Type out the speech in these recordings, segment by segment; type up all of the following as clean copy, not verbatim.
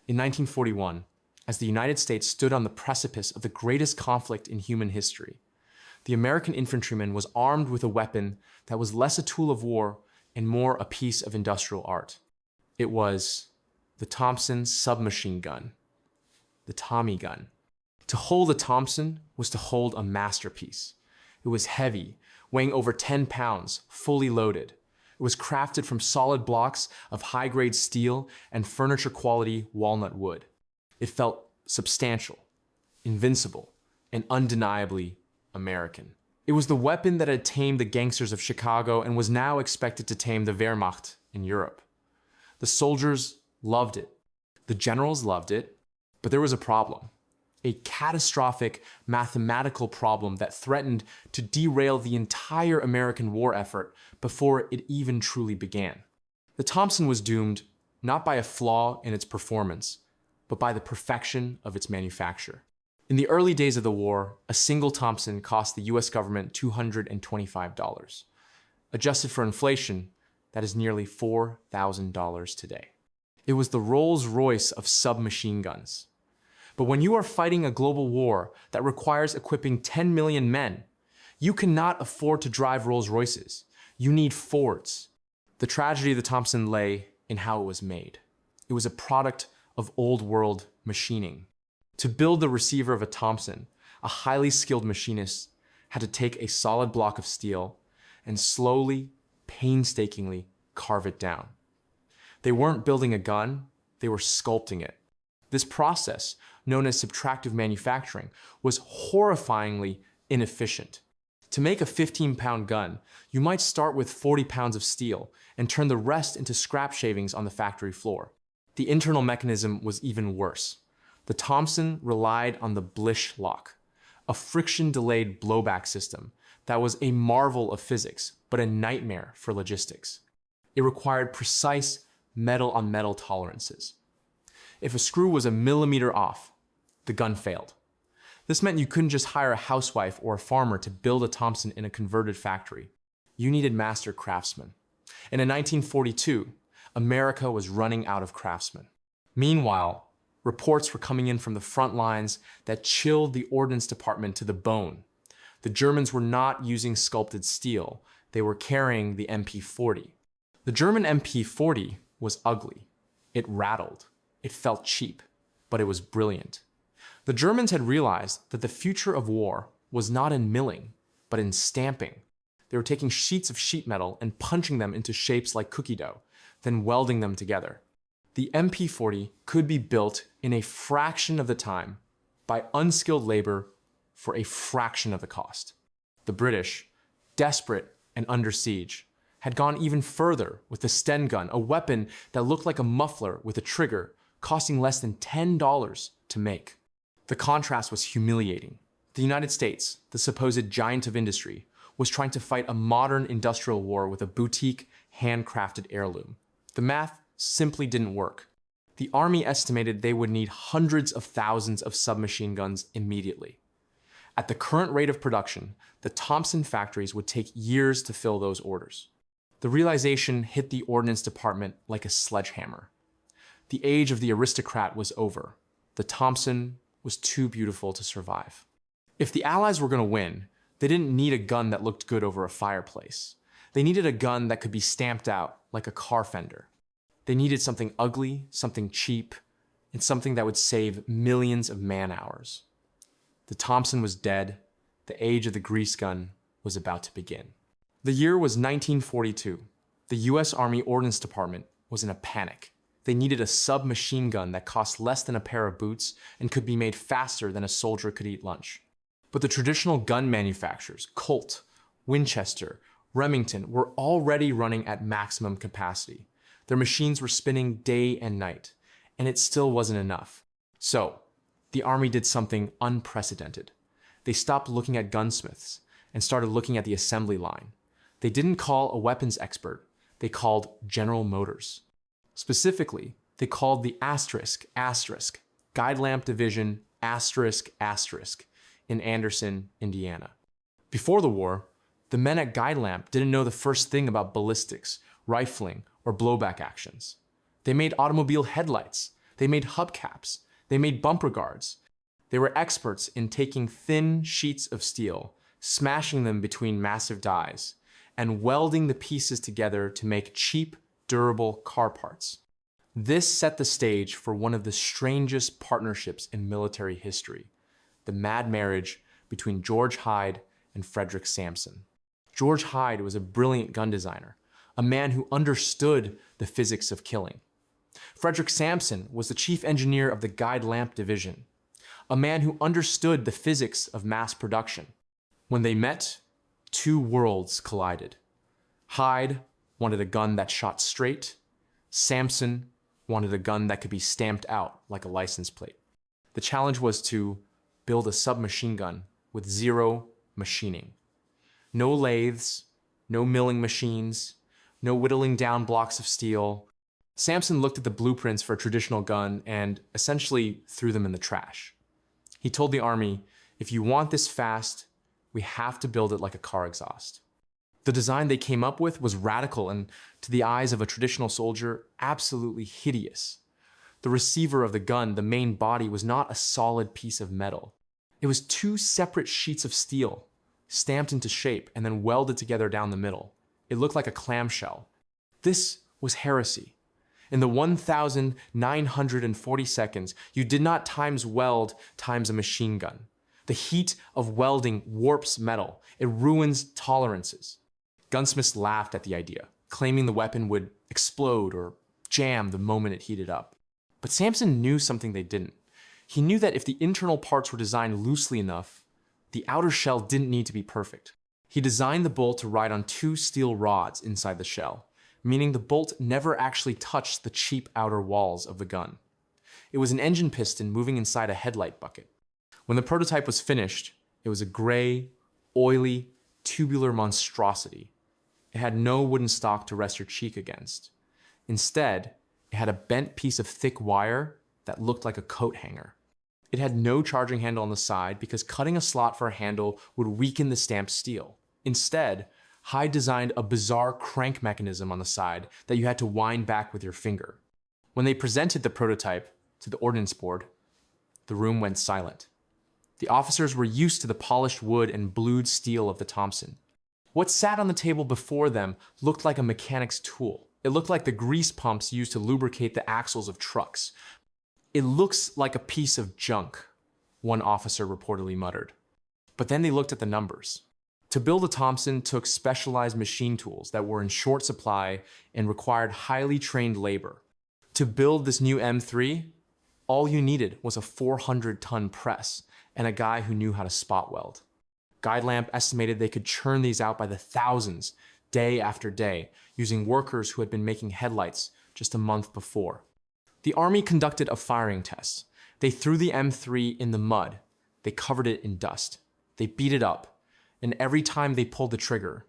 In 1941, as the United States stood on the precipice of the greatest conflict in human history, the American infantryman was armed with a weapon that was less a tool of war and more a piece of industrial art. It was the Thompson Submachine Gun, the Tommy gun. To hold a Thompson was to hold a masterpiece. It was heavy, weighing over 10 pounds, fully loaded. It was crafted from solid blocks of high-grade steel and furniture-quality walnut wood. It felt substantial, invincible, and undeniably American. It was the weapon that had tamed the gangsters of Chicago and was now expected to tame the Wehrmacht in Europe. The soldiers loved it. The generals loved it, but there was a problem. A catastrophic mathematical problem that threatened to derail the entire American war effort before it even truly began. The Thompson was doomed not by a flaw in its performance, but by the perfection of its manufacture. In the early days of the war, a single Thompson cost the US government $225. Adjusted for inflation, that is nearly $4,000 today. It was the Rolls-Royce of submachine guns. But when you are fighting a global war that requires equipping 10 million men, you cannot afford to drive Rolls-Royces. You need Fords. The tragedy of the Thompson lay in how it was made. It was a product of old-world machining. To build the receiver of a Thompson, a highly skilled machinist had to take a solid block of steel and slowly, painstakingly carve it down. They weren't building a gun, they were sculpting it. This process, known as subtractive manufacturing, was horrifyingly inefficient. To make a 15-pound gun, you might start with 40 pounds of steel and turn the rest into scrap shavings on the factory floor. The internal mechanism was even worse. The Thompson relied on the Blish lock, a friction-delayed blowback system that was a marvel of physics, but a nightmare for logistics. It required precise metal-on-metal tolerances. If a screw was a millimeter off, the gun failed. This meant you couldn't just hire a housewife or a farmer to build a Thompson in a converted factory. You needed master craftsmen. And in 1942, America was running out of craftsmen. Meanwhile, reports were coming in from the front lines that chilled the Ordnance Department to the bone. The Germans were not using sculpted steel. They were carrying the MP-40. The German MP-40 was ugly. It rattled. It felt cheap, but it was brilliant. The Germans had realized that the future of war was not in milling, but in stamping. They were taking sheets of sheet metal and punching them into shapes like cookie dough, then welding them together. The MP-40 could be built in a fraction of the time by unskilled labor for a fraction of the cost. The British, desperate and under siege, had gone even further with the Sten gun, a weapon that looked like a muffler with a trigger, costing less than $10 to make. The contrast was humiliating. The United States, the supposed giant of industry, was trying to fight a modern industrial war with a boutique, handcrafted heirloom. The math simply didn't work. The Army estimated they would need hundreds of thousands of submachine guns immediately. At the current rate of production, the Thompson factories would take years to fill those orders. The realization hit the Ordnance Department like a sledgehammer. The age of the aristocrat was over. The Thompson was too beautiful to survive. If the Allies were going to win, they didn't need a gun that looked good over a fireplace. They needed a gun that could be stamped out like a car fender. They needed something ugly, something cheap, and something that would save millions of man-hours. The Thompson was dead. The age of the grease gun was about to begin. The year was 1942. The US Army Ordnance Department was in a panic. They needed a submachine gun that cost less than a pair of boots and could be made faster than a soldier could eat lunch. But the traditional gun manufacturers, Colt, Winchester, Remington, were already running at maximum capacity. Their machines were spinning day and night, and it still wasn't enough. So, the Army did something unprecedented. They stopped looking at gunsmiths and started looking at the assembly line. They didn't call a weapons expert, they called General Motors. Specifically, they called the Guide Lamp Division in Anderson, Indiana. Before the war, the men at Guide Lamp didn't know the first thing about ballistics, rifling, or blowback actions. They made automobile headlights, They made hubcaps. They made bumper guards. They were experts in taking thin sheets of steel, smashing them between massive dies, and welding the pieces together to make cheap, durable car parts. This set the stage for one of the strangest partnerships in military history, the mad marriage between George Hyde and Frederick Sampson. George Hyde was a brilliant gun designer, a man who understood the physics of killing. Frederick Sampson was the chief engineer of the Guide Lamp Division, a man who understood the physics of mass production. When they met, two worlds collided. Hyde wanted a gun that shot straight. Sampson wanted a gun that could be stamped out like a license plate. The challenge was to build a submachine gun with zero machining. No lathes, no milling machines, no whittling down blocks of steel. Sampson looked at the blueprints for a traditional gun and essentially threw them in the trash. He told the Army, if you want this fast, we have to build it like a car exhaust. The design they came up with was radical and, to the eyes of a traditional soldier, absolutely hideous. The receiver of the gun, the main body, was not a solid piece of metal. It was two separate sheets of steel, stamped into shape and then welded together down the middle. It looked like a clamshell. This was heresy. In the 1,940 seconds, you did not times weld times a machine gun. The heat of welding warps metal. It ruins tolerances. Gunsmiths laughed at the idea, claiming the weapon would explode or jam the moment it heated up. But Sampson knew something they didn't. He knew that if the internal parts were designed loosely enough, the outer shell didn't need to be perfect. He designed the bolt to ride on two steel rods inside the shell, meaning the bolt never actually touched the cheap outer walls of the gun. It was an engine piston moving inside a headlight bucket. When the prototype was finished, it was a gray, oily, tubular monstrosity. It had no wooden stock to rest your cheek against. Instead, it had a bent piece of thick wire that looked like a coat hanger. It had no charging handle on the side because cutting a slot for a handle would weaken the stamped steel. Instead, Hyde designed a bizarre crank mechanism on the side that you had to wind back with your finger. When they presented the prototype to the ordnance board, the room went silent. The officers were used to the polished wood and blued steel of the Thompson. What sat on the table before them looked like a mechanic's tool. It looked like the grease pumps used to lubricate the axles of trucks. "It looks like a piece of junk," one officer reportedly muttered. But then they looked at the numbers. To build a Thompson took specialized machine tools that were in short supply and required highly trained labor. To build this new M3, all you needed was a 400-ton press and a guy who knew how to spot weld. Guide Lamp estimated they could churn these out by the thousands, day after day, using workers who had been making headlights just a month before. The Army conducted a firing test. They threw the M3 in the mud. They covered it in dust. They beat it up. And every time they pulled the trigger,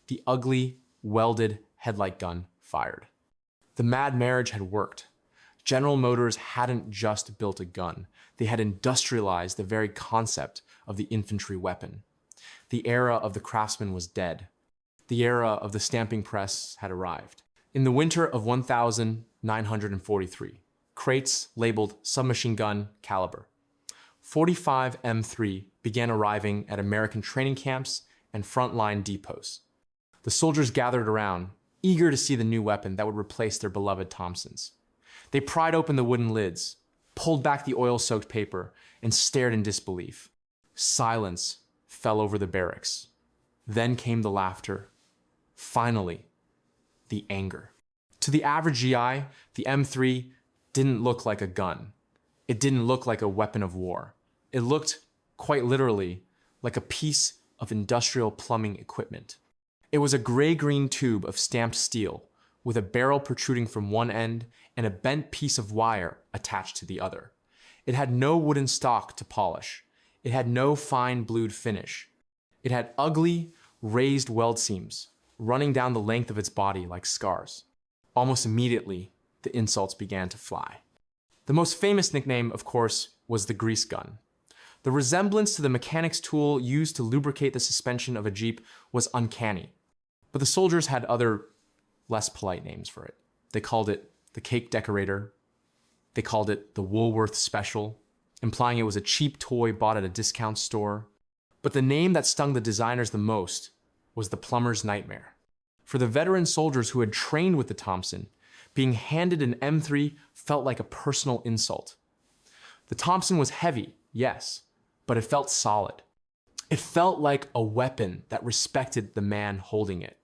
the ugly, welded headlight gun fired. The mad marriage had worked. General Motors hadn't just built a gun. They had industrialized the very concept of the infantry weapon. The era of the craftsman was dead. The era of the stamping press had arrived. In the winter of 1943, crates labeled submachine gun caliber, 45 M3 began arriving at American training camps and frontline depots. The soldiers gathered around, eager to see the new weapon that would replace their beloved Thompsons. They pried open the wooden lids, pulled back the oil-soaked paper, and stared in disbelief. Silence fell over the barracks. Then came the laughter. Finally, the anger. To the average GI, the M3 didn't look like a gun. It didn't look like a weapon of war. It looked, quite literally, like a piece of industrial plumbing equipment. It was a gray-green tube of stamped steel with a barrel protruding from one end and a bent piece of wire attached to the other. It had no wooden stock to polish. It had no fine blued finish. It had ugly, raised weld seams running down the length of its body like scars. Almost immediately, the insults began to fly. The most famous nickname, of course, was the grease gun. The resemblance to the mechanic's tool used to lubricate the suspension of a Jeep was uncanny. But the soldiers had other, less polite names for it. They called it the cake decorator, They called it the Woolworth Special, implying it was a cheap toy bought at a discount store. But the name that stung the designers the most was the plumber's nightmare. For the veteran soldiers who had trained with the Thompson, being handed an M3 felt like a personal insult. The Thompson was heavy, yes, but it felt solid. It felt like a weapon that respected the man holding it.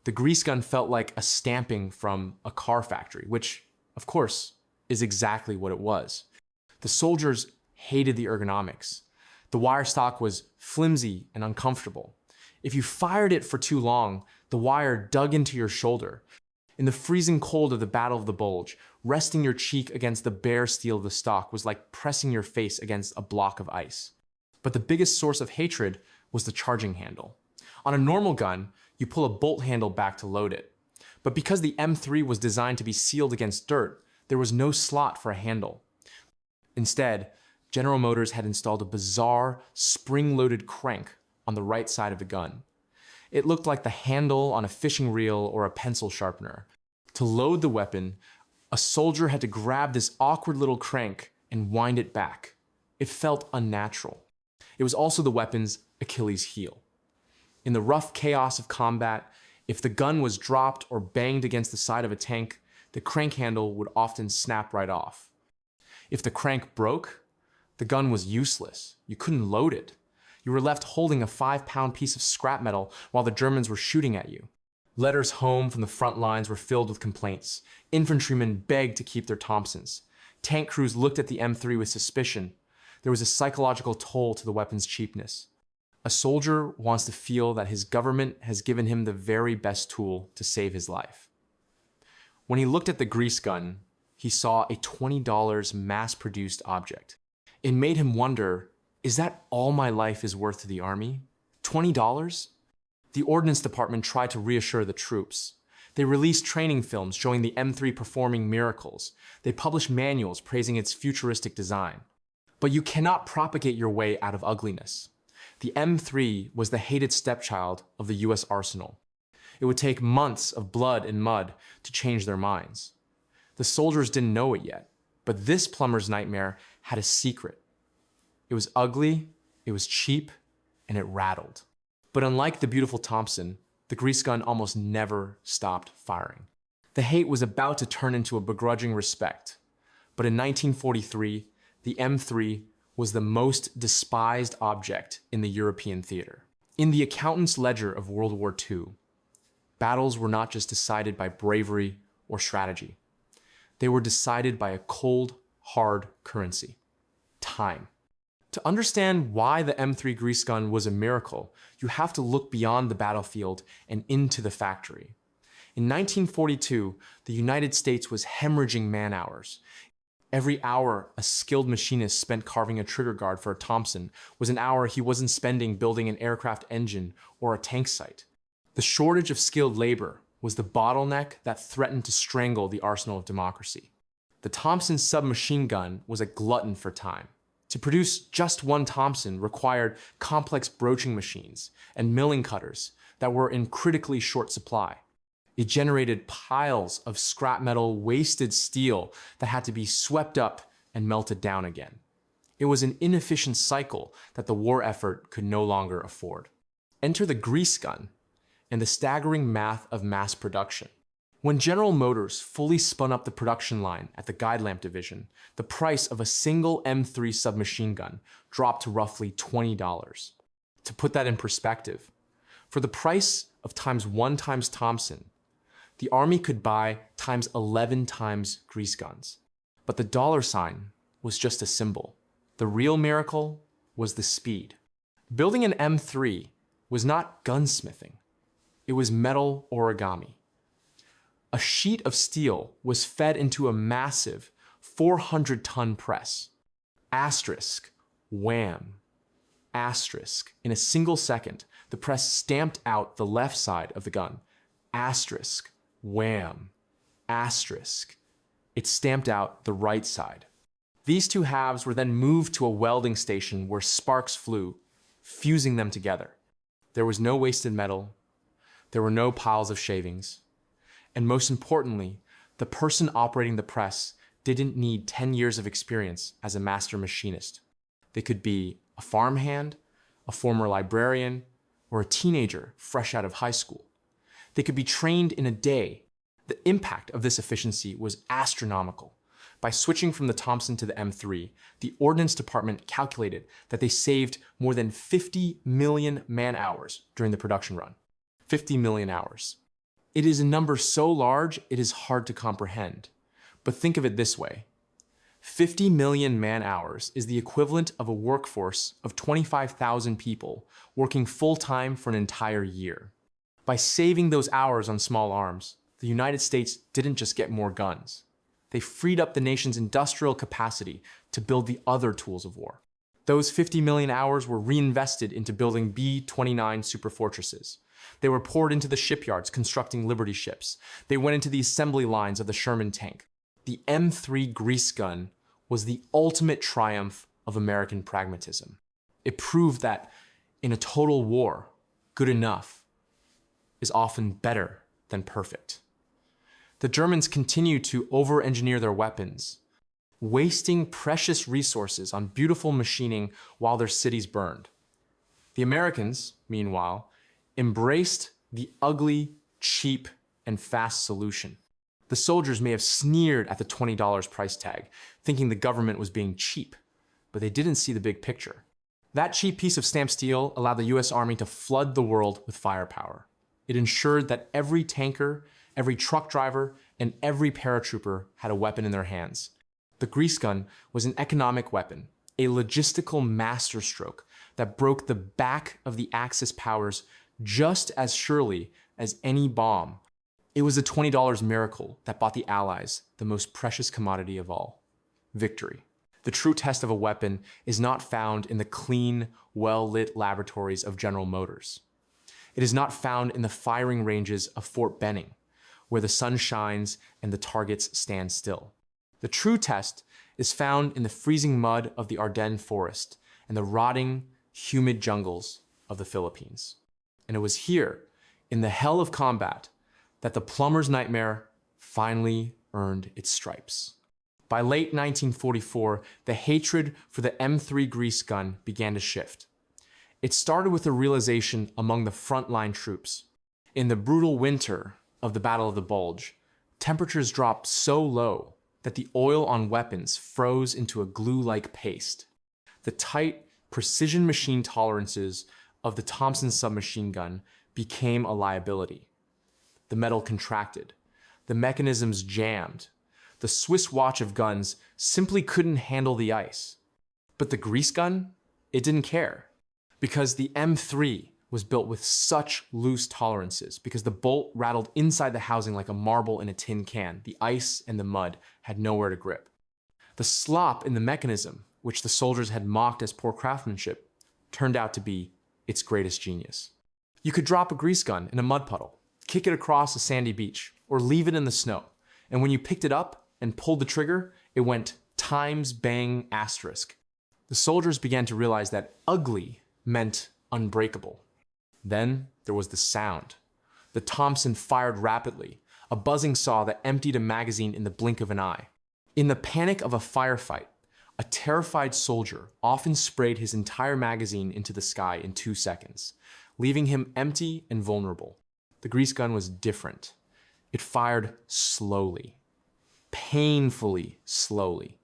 The grease gun felt like a stamping from a car factory, which, of course, is exactly what it was. The soldiers hated the ergonomics. The wire stock was flimsy and uncomfortable. If you fired it for too long, the wire dug into your shoulder. In the freezing cold of the Battle of the Bulge, resting your cheek against the bare steel of the stock was like pressing your face against a block of ice. But the biggest source of hatred was the charging handle. On a normal gun, you pull a bolt handle back to load it. But because the M3 was designed to be sealed against dirt, there was no slot for a handle. Instead, General Motors had installed a bizarre, spring-loaded crank on the right side of the gun. It looked like the handle on a fishing reel or a pencil sharpener. To load the weapon, a soldier had to grab this awkward little crank and wind it back. It felt unnatural. It was also the weapon's Achilles heel. In the rough chaos of combat, if the gun was dropped or banged against the side of a tank, the crank handle would often snap right off. If the crank broke, the gun was useless. You couldn't load it. You were left holding a 5-pound piece of scrap metal while the Germans were shooting at you. Letters home from the front lines were filled with complaints. Infantrymen begged to keep their Thompsons. Tank crews looked at the M3 with suspicion. There was a psychological toll to the weapon's cheapness. A soldier wants to feel that his government has given him the very best tool to save his life. When he looked at the grease gun, he saw a $20 mass-produced object. It made him wonder, is that all my life is worth to the Army? $20? The Ordnance Department tried to reassure the troops. They released training films showing the M3 performing miracles. They published manuals praising its futuristic design. But you cannot propagate your way out of ugliness. The M3 was the hated stepchild of the US arsenal. It would take months of blood and mud to change their minds. The soldiers didn't know it yet, but this plumber's nightmare had a secret. It was ugly, it was cheap, and it rattled. But unlike the beautiful Thompson, the grease gun almost never stopped firing. The hate was about to turn into a begrudging respect. But in 1943, the M3 was the most despised object in the European theater. In the accountant's ledger of World War II, battles were not just decided by bravery or strategy. They were decided by a cold, hard currency: time. To understand why the M3 grease gun was a miracle, you have to look beyond the battlefield and into the factory. In 1942, the United States was hemorrhaging man-hours. Every hour a skilled machinist spent carving a trigger guard for a Thompson was an hour he wasn't spending building an aircraft engine or a tank site. The shortage of skilled labor was the bottleneck that threatened to strangle the arsenal of democracy. The Thompson Submachine Gun was a glutton for time. To produce just one Thompson required complex broaching machines and milling cutters that were in critically short supply. It generated piles of scrap metal, wasted steel that had to be swept up and melted down again. It was an inefficient cycle that the war effort could no longer afford. Enter the grease gun and the staggering math of mass production. When General Motors fully spun up the production line at the guide lamp division, the price of a single M3 submachine gun dropped to roughly $20. To put that in perspective, for the price of ×1 times Thompson, the Army could buy ×11 times grease guns. But the dollar sign was just a symbol. The real miracle was the speed. Building an M3 was not gunsmithing. It was metal origami. A sheet of steel was fed into a massive 400-ton press. Asterisk, wham, asterisk. In a single second, the press stamped out the left side of the gun. Asterisk, wham, asterisk. It stamped out the right side. These two halves were then moved to a welding station where sparks flew, fusing them together. There was no wasted metal. There were no piles of shavings. And most importantly, the person operating the press didn't need 10 years of experience as a master machinist. They could be a farmhand, a former librarian, or a teenager fresh out of high school. They could be trained in a day. The impact of this efficiency was astronomical. By switching from the Thompson to the M3, the Ordnance Department calculated that they saved more than 50 million man-hours during the production run. 50 million hours. It is a number so large, it is hard to comprehend. But think of it this way. 50 million man-hours is the equivalent of a workforce of 25,000 people working full-time for an entire year. By saving those hours on small arms, the United States didn't just get more guns. They freed up the nation's industrial capacity to build the other tools of war. Those 50 million hours were reinvested into building B-29 superfortresses. They were poured into the shipyards constructing Liberty ships. They went into the assembly lines of the Sherman tank. The M3 grease gun was the ultimate triumph of American pragmatism. It proved that in a total war, good enough is often better than perfect. The Germans continued to over-engineer their weapons, wasting precious resources on beautiful machining while their cities burned. The Americans, meanwhile, embraced the ugly, cheap, and fast solution. The soldiers may have sneered at the $20 price tag, thinking the government was being cheap, but they didn't see the big picture. That cheap piece of stamped steel allowed the US Army to flood the world with firepower. It ensured that every tanker, every truck driver, and every paratrooper had a weapon in their hands. The grease gun was an economic weapon, a logistical masterstroke that broke the back of the Axis powers just as surely as any bomb. It was a $20 miracle that bought the Allies the most precious commodity of all, victory. The true test of a weapon is not found in the clean, well-lit laboratories of General Motors. It is not found in the firing ranges of Fort Benning, where the sun shines and the targets stand still. The true test is found in the freezing mud of the Ardennes forest and the rotting, humid jungles of the Philippines. And it was here, in the hell of combat, that the plumber's nightmare finally earned its stripes. By late 1944, the hatred for the M3 grease gun began to shift. It started with a realization among the frontline troops. In the brutal winter of the Battle of the Bulge, temperatures dropped so low that the oil on weapons froze into a glue-like paste. The tight, precision machine tolerances of the Thompson Submachine Gun became a liability. The metal contracted. The mechanisms jammed. The Swiss watch of guns simply couldn't handle the ice. But the grease gun? It didn't care. Because the M3 was built with such loose tolerances, because the bolt rattled inside the housing like a marble in a tin can, the ice and the mud had nowhere to grip. The slop in the mechanism, which the soldiers had mocked as poor craftsmanship, turned out to be its greatest genius. You could drop a grease gun in a mud puddle, kick it across a sandy beach, or leave it in the snow, and when you picked it up and pulled the trigger, it went times bang asterisk. The soldiers began to realize that ugly meant unbreakable. Then there was the sound. The Thompson fired rapidly, a buzzing saw that emptied a magazine in the blink of an eye. In the panic of a firefight, a terrified soldier often sprayed his entire magazine into the sky in 2 seconds, leaving him empty and vulnerable. The grease gun was different. It fired slowly, painfully slowly.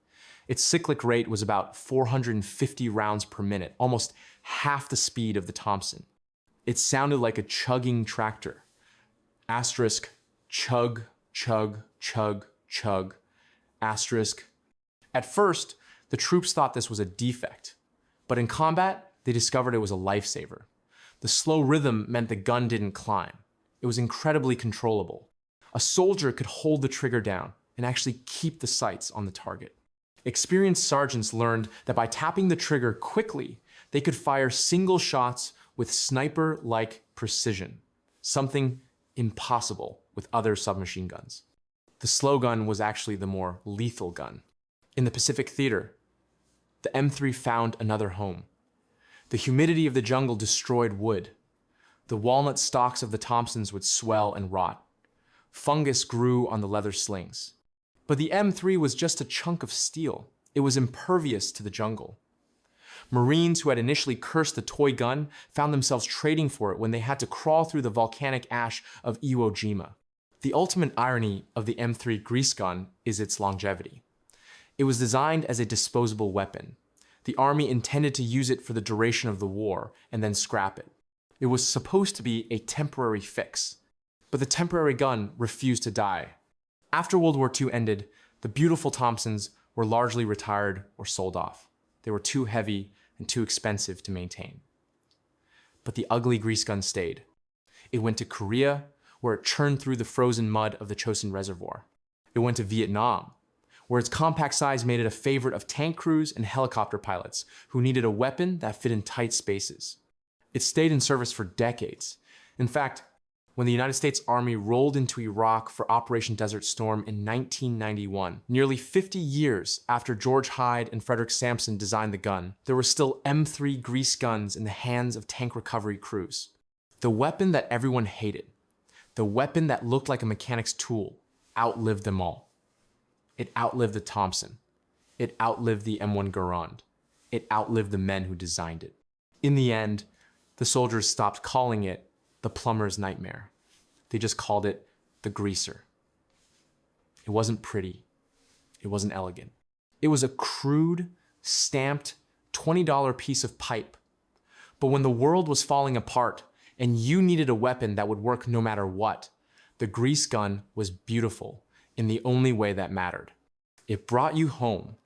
Its cyclic rate was about 450 rounds per minute, almost half the speed of the Thompson. It sounded like a chugging tractor. Asterisk, chug, chug, chug, chug, asterisk. At first, the troops thought this was a defect, but in combat, they discovered it was a lifesaver. The slow rhythm meant the gun didn't climb. It was incredibly controllable. A soldier could hold the trigger down and actually keep the sights on the target. Experienced sergeants learned that by tapping the trigger quickly, they could fire single shots with sniper-like precision, something impossible with other submachine guns. The slow gun was actually the more lethal gun. In the Pacific Theater, the M3 found another home. The humidity of the jungle destroyed wood. The walnut stalks of the Thompsons would swell and rot. Fungus grew on the leather slings. But the M3 was just a chunk of steel. It was impervious to the jungle. Marines who had initially cursed the toy gun found themselves trading for it when they had to crawl through the volcanic ash of Iwo Jima. The ultimate irony of the M3 grease gun is its longevity. It was designed as a disposable weapon. The Army intended to use it for the duration of the war and then scrap it. It was supposed to be a temporary fix, but the temporary gun refused to die. After World War II ended, the beautiful Thompsons were largely retired or sold off. They were too heavy and too expensive to maintain. But the ugly grease gun stayed. It went to Korea, where it churned through the frozen mud of the Chosin Reservoir. It went to Vietnam, where its compact size made it a favorite of tank crews and helicopter pilots who needed a weapon that fit in tight spaces. It stayed in service for decades. In fact, when the United States Army rolled into Iraq for Operation Desert Storm in 1991, nearly 50 years after George Hyde and Frederick Sampson designed the gun, there were still M3 grease guns in the hands of tank recovery crews. The weapon that everyone hated, the weapon that looked like a mechanic's tool, outlived them all. It outlived the Thompson. It outlived the M1 Garand. It outlived the men who designed it. In the end, the soldiers stopped calling it the plumber's nightmare. They just called it the greaser. It wasn't pretty. It wasn't elegant. It was a crude, stamped, $20 piece of pipe. But when the world was falling apart and you needed a weapon that would work no matter what, the grease gun was beautiful in the only way that mattered. It brought you home